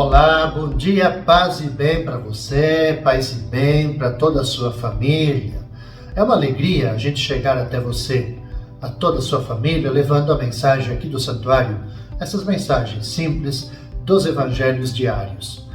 Olá, bom dia, paz e bem para você, paz e bem para toda a sua família. É uma alegria a gente chegar até você, a toda a sua família, levando a mensagem aqui do santuário, essas mensagens simples dos evangelhos diários.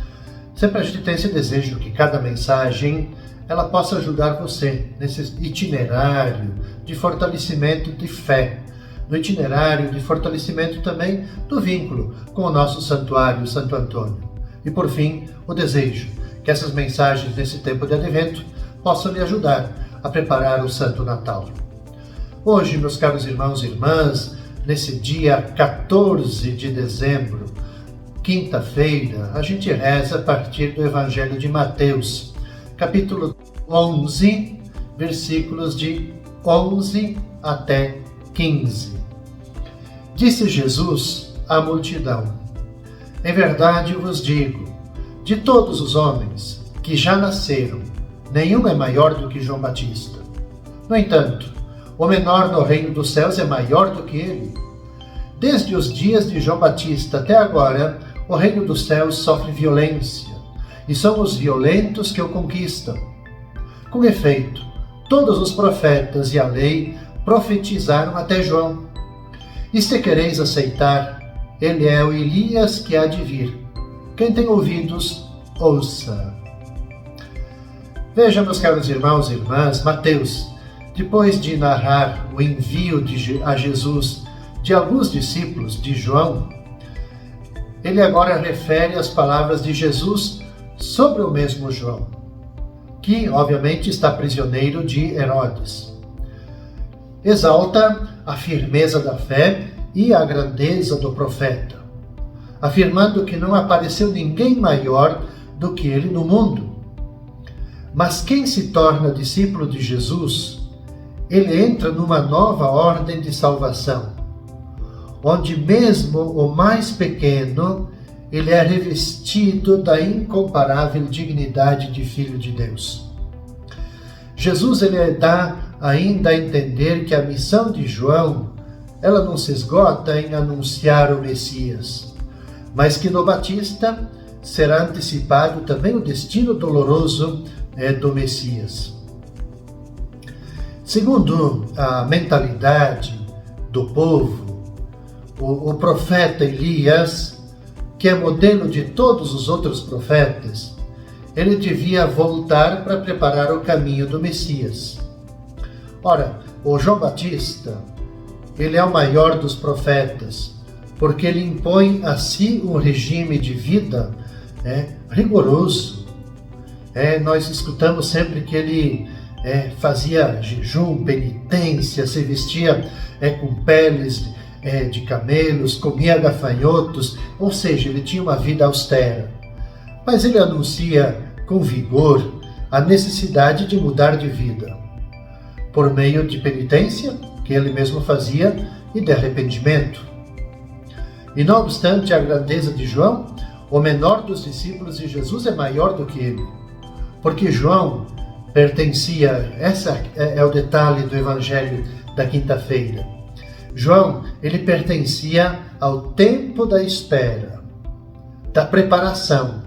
Sempre a gente tem esse desejo que cada mensagem ela possa ajudar você nesse itinerário de fortalecimento de fé, no itinerário de fortalecimento também do vínculo com o nosso santuário, Santo Antônio. E por fim, o desejo que essas mensagens nesse tempo de advento possam lhe ajudar a preparar o Santo Natal. Hoje, meus caros irmãos e irmãs, nesse dia 14 de dezembro, quinta-feira, a gente reza a partir do Evangelho de Mateus, capítulo 11, versículos de 11 até 15. Disse Jesus à multidão: em verdade vos digo, de todos os homens que já nasceram, nenhum é maior do que João Batista. No entanto, o menor no reino dos céus é maior do que ele. Desde os dias de João Batista até agora, o reino dos céus sofre violência, e são os violentos que o conquistam. Com efeito, todos os profetas e a lei profetizaram até João. E se quereis aceitar, ele é o Elias que há de vir. Quem tem ouvidos, ouça. Veja, meus caros irmãos e irmãs, Mateus, depois de narrar o envio a Jesus de alguns discípulos de João, ele agora refere as palavras de Jesus sobre o mesmo João, que obviamente está prisioneiro de Herodes. Exalta a firmeza da fé e a grandeza do profeta, afirmando que não apareceu ninguém maior do que ele no mundo. Mas quem se torna discípulo de Jesus, ele entra numa nova ordem de salvação, onde mesmo o mais pequeno, ele é revestido da incomparável dignidade de Filho de Deus. Jesus ele dá ainda a entender que a missão de João, ela não se esgota em anunciar o Messias, mas que no Batista será antecipado também o destino doloroso do Messias. Segundo a mentalidade do povo, o profeta Elias, que é modelo de todos os outros profetas, ele devia voltar para preparar o caminho do Messias. Ora, o João Batista, ele é o maior dos profetas, porque ele impõe a si um regime de vida rigoroso. Nós escutamos sempre que ele fazia jejum, penitência, se vestia com peles de camelos, comia gafanhotos, ou seja, ele tinha uma vida austera. Mas ele anuncia com vigor a necessidade de mudar de vida, por meio de penitência, que ele mesmo fazia, e de arrependimento. E não obstante a grandeza de João, o menor dos discípulos de Jesus é maior do que ele, porque João pertencia, essa é o detalhe do Evangelho da quinta-feira, João, ele pertencia ao tempo da espera, da preparação,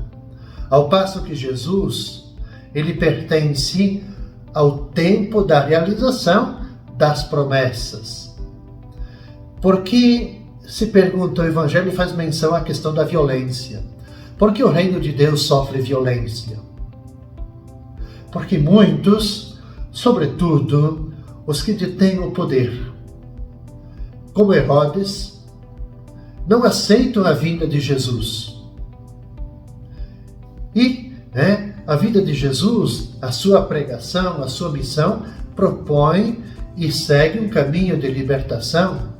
ao passo que Jesus, ele pertence ao tempo da realização das promessas. Porque, se pergunta, o Evangelho faz menção à questão da violência. Por que o reino de Deus sofre violência? Porque muitos, sobretudo os que detêm o poder, como Herodes, não aceitam a vinda de Jesus. E a vida de Jesus, a sua pregação, a sua missão, propõe e segue um caminho de libertação,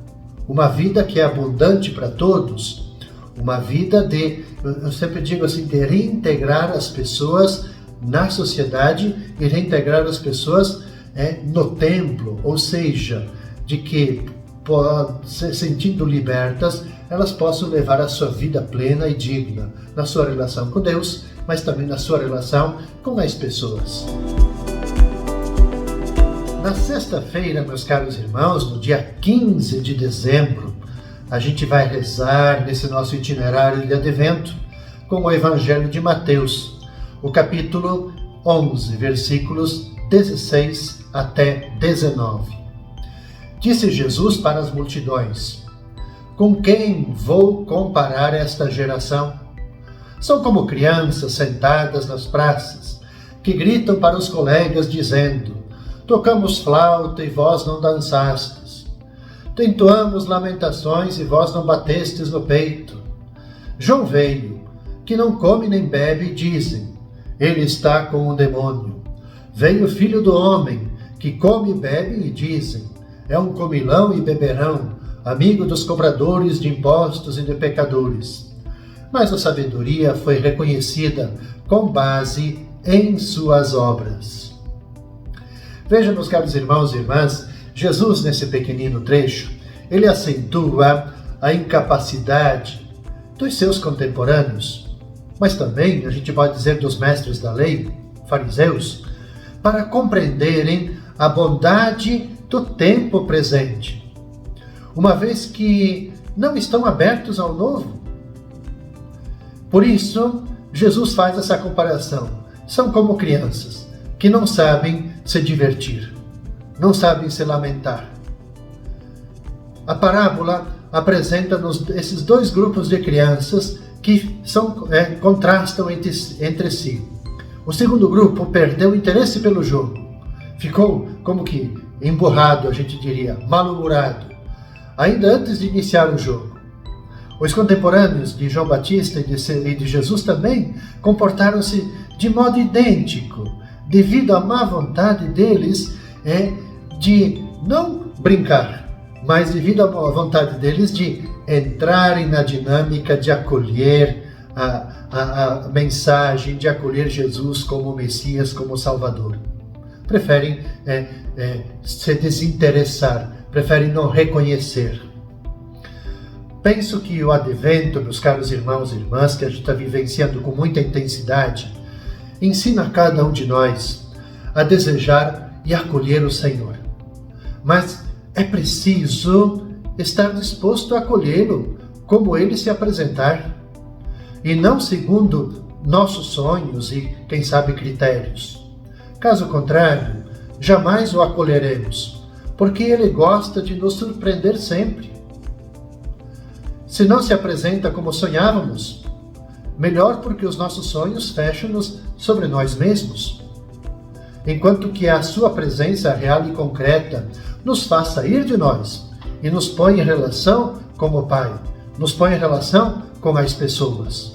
uma vida que é abundante para todos, uma vida eu sempre digo assim, de reintegrar as pessoas na sociedade e reintegrar as pessoas no templo, ou seja, de que, se sentindo libertas, elas possam levar a sua vida plena e digna na sua relação com Deus, mas também na sua relação com as pessoas. Na sexta-feira, meus caros irmãos, no dia 15 de dezembro, a gente vai rezar nesse nosso itinerário de advento com o Evangelho de Mateus, o capítulo 11, versículos 16 até 19. Disse Jesus para as multidões: com quem vou comparar esta geração? São como crianças sentadas nas praças, que gritam para os colegas dizendo: tocamos flauta e vós não dançastes. Entoamos lamentações e vós não batestes no peito. João veio, que não come nem bebe, dizem: ele está com um demônio. Veio o Filho do Homem, que come e bebe, e dizem: é um comilão e beberão, amigo dos cobradores de impostos e de pecadores. Mas a sabedoria foi reconhecida com base em suas obras. Veja, meus caros irmãos e irmãs, Jesus, nesse pequenino trecho, ele acentua a incapacidade dos seus contemporâneos, mas também, a gente pode dizer, dos mestres da lei, fariseus, para compreenderem a bondade do tempo presente, uma vez que não estão abertos ao novo. Por isso, Jesus faz essa comparação. São como crianças que não sabem se divertir, não sabem se lamentar. A parábola apresenta-nos esses dois grupos de crianças que contrastam entre si. O segundo grupo perdeu o interesse pelo jogo, ficou como que emburrado, a gente diria, mal-humorado, ainda antes de iniciar o jogo. Os contemporâneos de João Batista e de Jesus também comportaram-se de modo idêntico, devido à má vontade deles de não brincar, mas devido à má vontade deles de entrarem na dinâmica de acolher a mensagem, de acolher Jesus como Messias, como Salvador. Preferem se desinteressar, preferem não reconhecer. Penso que o advento, meus caros irmãos e irmãs, que a gente está vivenciando com muita intensidade, ensina a cada um de nós a desejar e acolher o Senhor. Mas é preciso estar disposto a acolhê-lo como ele se apresentar, e não segundo nossos sonhos e, quem sabe, critérios. Caso contrário, jamais o acolheremos, porque ele gosta de nos surpreender sempre. Se não se apresenta como sonhávamos, melhor, porque os nossos sonhos fecham-nos sobre nós mesmos, enquanto que a sua presença real e concreta nos faz sair de nós e nos põe em relação com o Pai, nos põe em relação com as pessoas.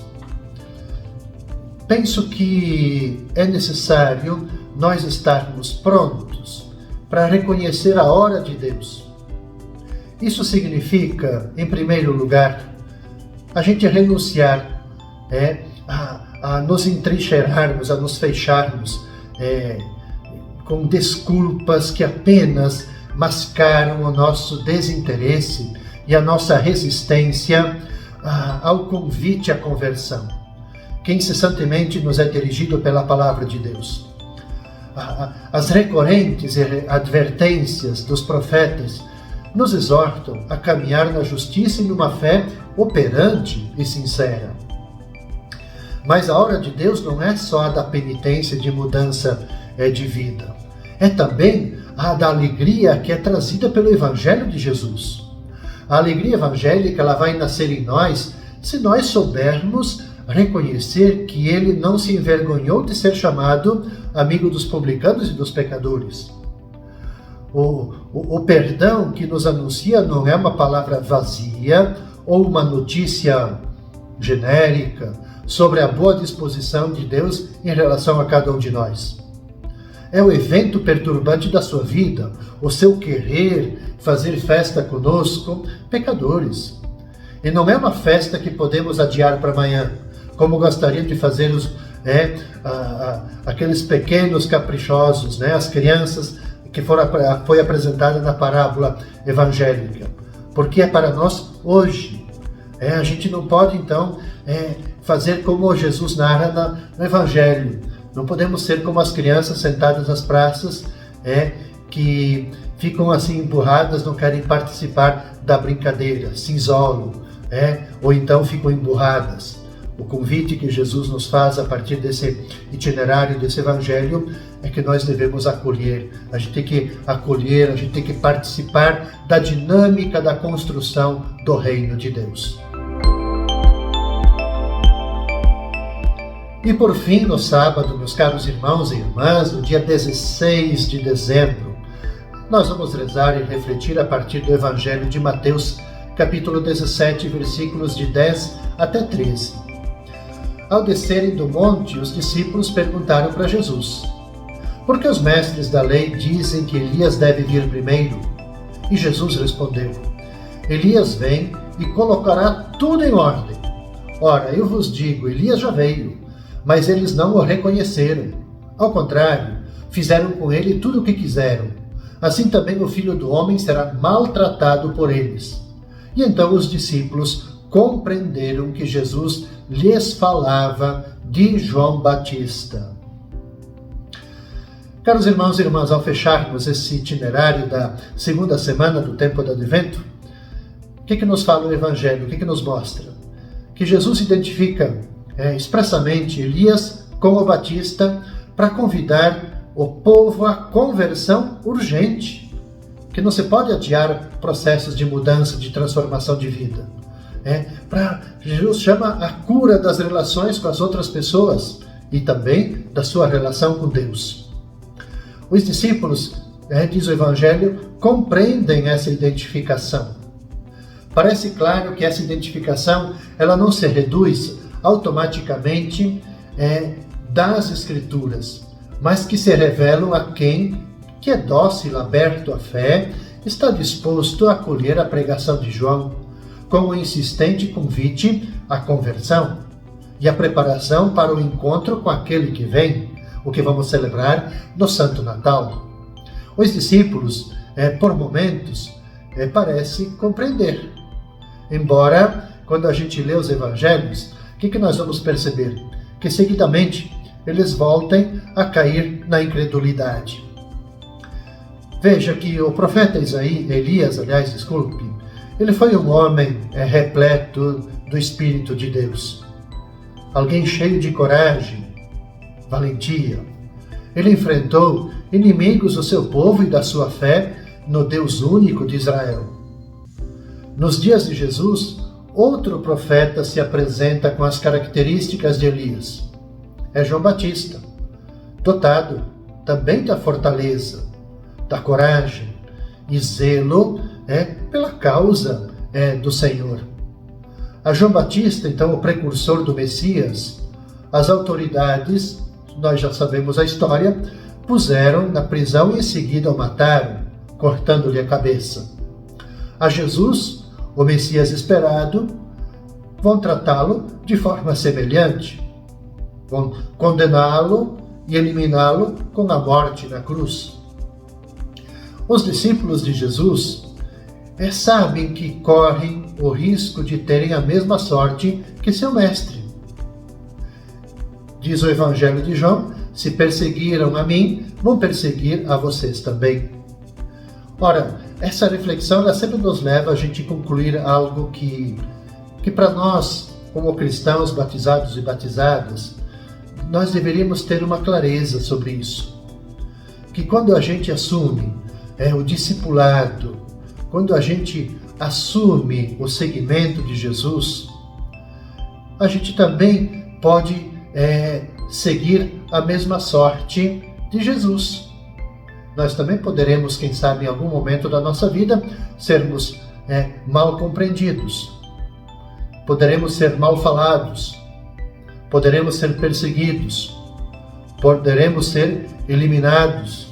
Penso que é necessário nós estarmos prontos para reconhecer a hora de Deus. Isso significa, em primeiro lugar, a gente renunciar a nos entrincheirarmos, a nos fecharmos com desculpas que apenas mascaram o nosso desinteresse e a nossa resistência ao convite à conversão, que incessantemente nos é dirigido pela palavra de Deus. As recorrentes advertências dos profetas nos exortam a caminhar na justiça e numa fé operante e sincera. Mas a hora de Deus não é só a da penitência de mudança de vida. É também a da alegria que é trazida pelo Evangelho de Jesus. A alegria evangélica, ela vai nascer em nós se nós soubermos reconhecer que ele não se envergonhou de ser chamado amigo dos publicanos e dos pecadores. O perdão que nos anuncia não é uma palavra vazia ou uma notícia genérica sobre a boa disposição de Deus em relação a cada um de nós. É o evento perturbante da sua vida, o seu querer fazer festa conosco, pecadores. E não é uma festa que podemos adiar para amanhã, como gostariam de fazer aqueles pequenos caprichosos, as crianças que foi apresentada na parábola evangélica. Porque é para nós hoje. A gente não pode, então, fazer como Jesus narra no Evangelho. Não podemos ser como as crianças sentadas nas praças, que ficam assim emburradas, não querem participar da brincadeira, se isolam, ou então ficam emburradas. O convite que Jesus nos faz a partir desse itinerário, desse evangelho, é que nós devemos acolher. A gente tem que acolher, a gente tem que participar da dinâmica da construção do reino de Deus. E por fim, no sábado, meus caros irmãos e irmãs, no dia 16 de dezembro, nós vamos rezar e refletir a partir do Evangelho de Mateus, capítulo 17, versículos de 10 até 13. Ao descerem do monte, os discípulos perguntaram para Jesus: por que os mestres da lei dizem que Elias deve vir primeiro? E Jesus respondeu: Elias vem e colocará tudo em ordem. Ora, eu vos digo, Elias já veio, mas eles não o reconheceram. Ao contrário, fizeram com ele tudo o que quiseram. Assim também o Filho do Homem será maltratado por eles. E então os discípulos compreenderam que Jesus lhes falava de João Batista. Caros irmãos e irmãs, ao fecharmos esse itinerário da segunda semana do tempo do Advento, o que nos fala o Evangelho? O que nos mostra? Que Jesus identifica expressamente Elias com o Batista para convidar o povo à conversão urgente, que não se pode adiar processos de mudança, de transformação de vida. Jesus chama a cura das relações com as outras pessoas e também da sua relação com Deus. Os discípulos, diz o Evangelho, compreendem essa identificação. Parece claro que essa identificação ela não se reduz automaticamente das Escrituras, mas que se revelam a quem que é dócil, aberto à fé, está disposto a acolher a pregação de João, com o insistente convite à conversão e a preparação para o encontro com aquele que vem, o que vamos celebrar no Santo Natal. Os discípulos, por momentos, parecem compreender. Embora, quando a gente lê os evangelhos, o que nós vamos perceber? Que seguidamente eles voltem a cair na incredulidade. Veja que o profeta Elias, ele foi um homem repleto do Espírito de Deus. Alguém cheio de coragem, valentia. Ele enfrentou inimigos do seu povo e da sua fé no Deus único de Israel. Nos dias de Jesus, outro profeta se apresenta com as características de Elias. É João Batista, dotado também da fortaleza, da coragem e zelo pela causa do Senhor. A João Batista, então, o precursor do Messias, as autoridades, nós já sabemos a história, puseram na prisão e em seguida o mataram, cortando-lhe a cabeça. A Jesus, o Messias esperado, vão tratá-lo de forma semelhante. Vão condená-lo e eliminá-lo com a morte na cruz. Os discípulos de Jesus sabem que correm o risco de terem a mesma sorte que seu mestre. Diz o Evangelho de João: se perseguiram a mim, vão perseguir a vocês também. Ora, essa reflexão ela sempre nos leva a gente concluir algo que para nós, como cristãos batizados e batizadas, nós deveríamos ter uma clareza sobre isso. Que quando a gente assume o discipulado, quando a gente assume o seguimento de Jesus, a gente também pode seguir a mesma sorte de Jesus. Nós também poderemos, quem sabe, em algum momento da nossa vida, sermos mal compreendidos. Poderemos ser mal falados. Poderemos ser perseguidos. Poderemos ser eliminados.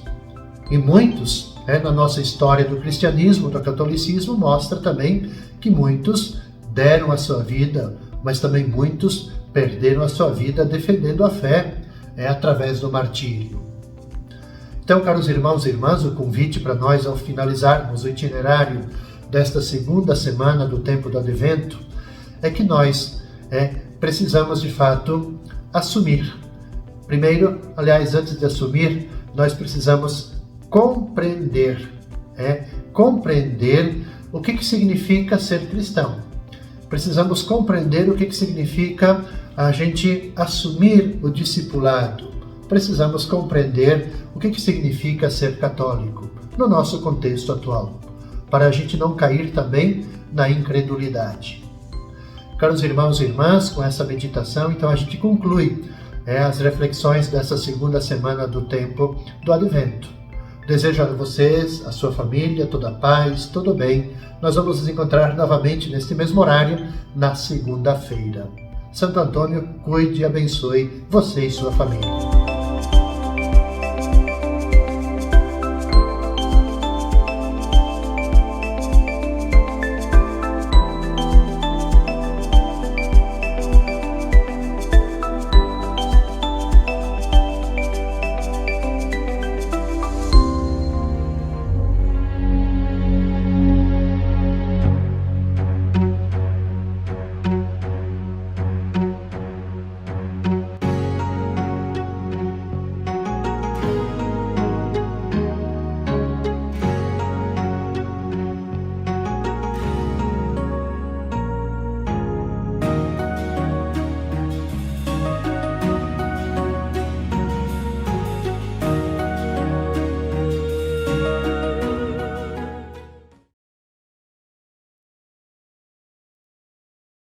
E muitos, na nossa história do cristianismo, do catolicismo, mostra também que muitos deram a sua vida, mas também muitos perderam a sua vida defendendo a fé através do martírio. Então, caros irmãos e irmãs, o convite para nós ao finalizarmos o itinerário desta segunda semana do tempo do Advento é que nós precisamos de fato assumir. Primeiro, aliás, antes de assumir, nós precisamos compreender o que significa ser cristão. Precisamos compreender o que significa a gente assumir o discipulado. Precisamos compreender o que significa ser católico no nosso contexto atual, para a gente não cair também na incredulidade. Caros irmãos e irmãs, com essa meditação, então a gente conclui as reflexões dessa segunda semana do tempo do Advento. Desejo a vocês, a sua família, toda a paz, todo o bem. Nós vamos nos encontrar novamente neste mesmo horário, na segunda-feira. Santo Antônio, cuide e abençoe você e sua família.